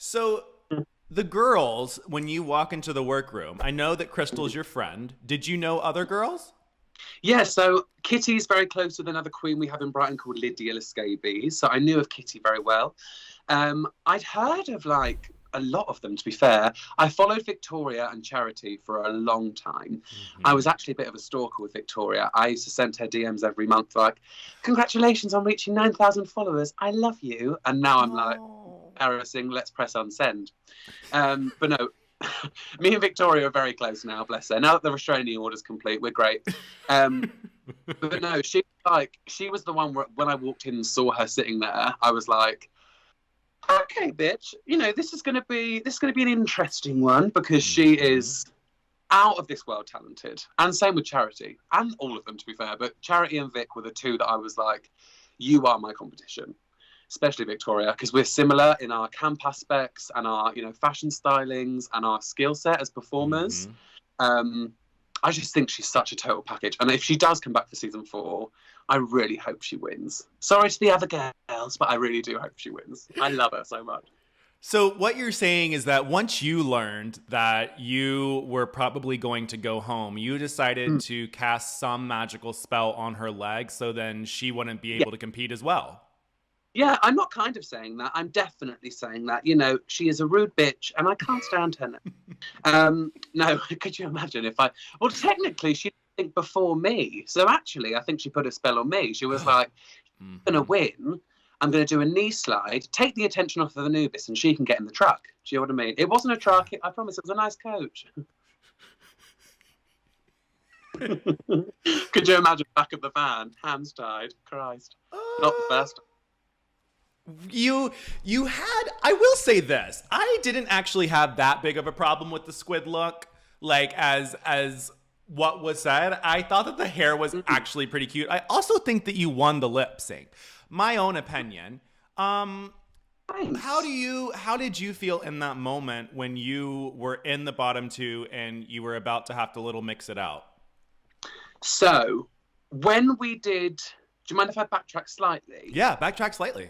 So the girls, when you walk into the workroom, I know that Crystal's your friend. Did you know other girls? Yeah, so Kitty's very close with another queen we have in Brighton called Lydia Lescabies. So I knew of Kitty very well. I'd heard of like a lot of them, to be fair. I followed Victoria and Charity for a long time. I was Hmm. actually a bit of a stalker with Victoria. I used to send her DMs every month, like, congratulations on reaching 9,000 followers. I love you. And now I'm like, Oh. embarrassing, let's press unsend. But no, me and Victoria are very close now, bless her. Now that the restraining order's complete, we're great. Um, but no, she was the one where, when I walked in and saw her sitting there, I was like, okay, bitch, this is gonna be an interesting one because she Hmm. is out of this world talented. And same with Charity. And all of them to be fair, but Charity and Vic were the two that I was like, you are my competition. Especially Victoria, because we're similar in our camp aspects and our, fashion stylings and our skill set as performers. Hmm. Um, I just think she's such a total package. And if she does come back for season 4, I really hope she wins. Sorry to the other girls, but I really do hope she wins. I love her so much. So what you're saying is that once you learned that you were probably going to go home, you decided Mm. to cast some magical spell on her leg so then she wouldn't be Yeah. able to compete as well. Yeah, I'm not kind of saying that. I'm definitely saying that. She is a rude bitch and I can't stand her now. No, could you imagine if I. Well, technically, she didn't think before me. So actually, I think she put a spell on me. She was like, I'm going to Hmm. win. I'm going to do a knee slide, take the attention off of Anubis, and she can get in the truck. Do you know what I mean? It wasn't a truck. I promise it was a nice coach. Could you imagine back of the van, hands tied? Christ. Not the Uh, first. you had, I will say this. I didn't actually have that big of a problem with the squid look, like as what was said. I thought that the hair was Mm, actually pretty cute. I also think that you won the lip sync. My own opinion. Um thanks. how did you feel in that moment when you were in the bottom two and you were about to have to little mix it out? So, when we did. Do you mind if I backtrack slightly? Yeah, backtrack slightly.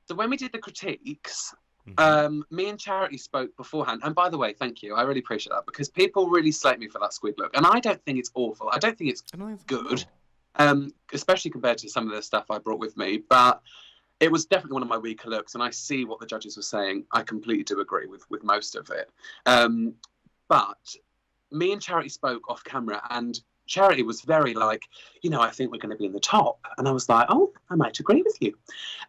So when we did the critiques, Hmm. me and Charity spoke beforehand. And by the way, thank you. I really appreciate that because people really slate me for that squid look. And I don't think it's awful. I don't think it's I don't think it's good, no. especially compared to some of the stuff I brought with me. But it was definitely one of my weaker looks. And I see what the judges were saying. I completely do agree with most of it. Um, but me and Charity spoke off camera, and Charity was very like, I think we're going to be in the top. And I was like, oh, I might agree with you.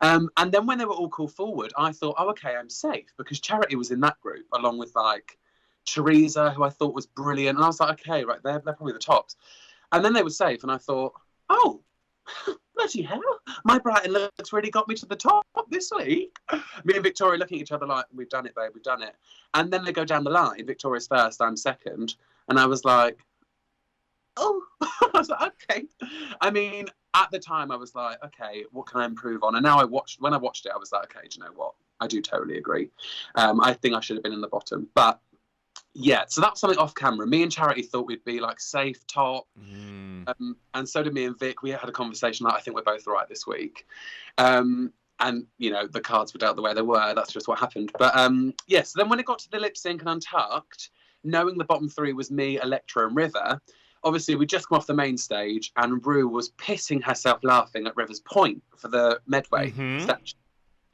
And then when they were all called forward, I thought, oh, okay, I'm safe because Charity was in that group along with like Teresa, who I thought was brilliant. And I was like, okay, right, they're probably the tops. And then they were safe, and I thought, oh, bloody hell, my Brighton looks really got me to the top this week. Me and Victoria looking at each other like, we've done it, babe, we've done it. And then they go down the line. Victoria's first, I'm second. And I was like, oh, I was like, okay. I mean, at the time, I was like, okay, what can I improve on? And now when I watched it, I was like, okay, do you know what? I do totally agree. I think I should have been in the bottom. But yeah, so that was something off camera. Me and Charity thought we'd be like safe top. Mm. And so did me and Vic. We had a conversation like, I think we're both right this week. And, the cards were dealt the way they were. That's just what happened. But yeah, so then when it got to the lip sync and Untucked, knowing the bottom three was me, Electra, and River, obviously we'd just come off the main stage and Rue was pissing herself laughing at River's point for the Medway Mm-hmm. section.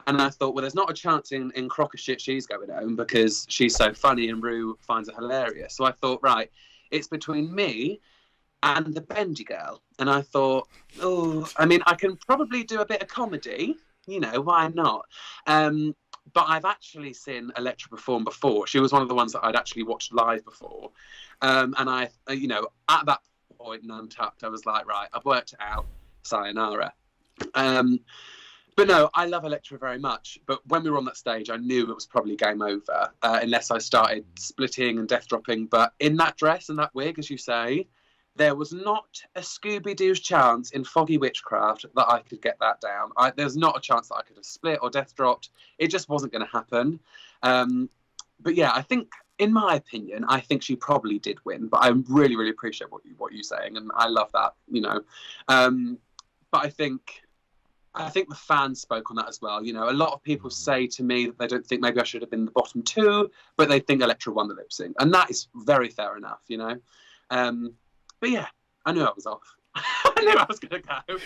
And I thought, well, there's not a chance in crock of shit she's going home because she's so funny and Rue finds it hilarious. So I thought, right, it's between me and the Bendy girl. And I thought, oh, I mean, I can probably do a bit of comedy, why not? But I've actually seen Electra perform before. She was one of the ones that I'd actually watched live before. And I, at that point in Untucked, I was like, right, I've worked it out. Sayonara. Um, but no, I love Electra very much. But when we were on that stage, I knew it was probably game over unless I started splitting and death dropping. But in that dress and that wig, as you say, there was not a Scooby-Doo's chance in Foggy Witchcraft that I could get that down. There's not a chance that I could have split or death dropped. It just wasn't going to happen. But yeah, I think, in my opinion, I think she probably did win. But I really, really appreciate what you're saying, and I love that. But I think I think the fans spoke on that as well. You know, a lot of people say to me that they don't think maybe I should have been the bottom two, but they think Electra won the lip sync, and that is very fair enough. You know, but yeah, I knew I was off. I knew I was going to go.